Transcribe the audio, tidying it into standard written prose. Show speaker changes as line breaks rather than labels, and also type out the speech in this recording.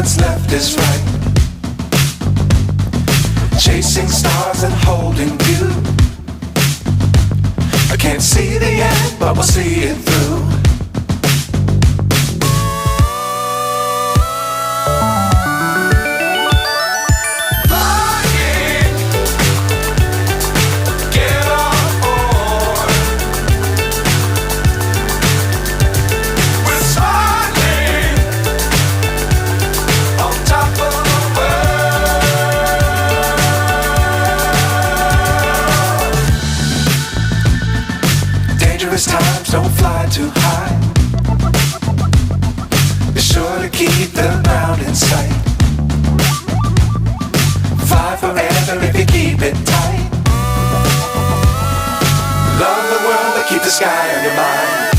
what's left is right. Chasing stars and holding you. I can't see the end, but we'll see it through. Times don't fly too high. Be sure to keep the ground in sight. Fly forever if you keep it tight. Love the world but keep the sky on your mind.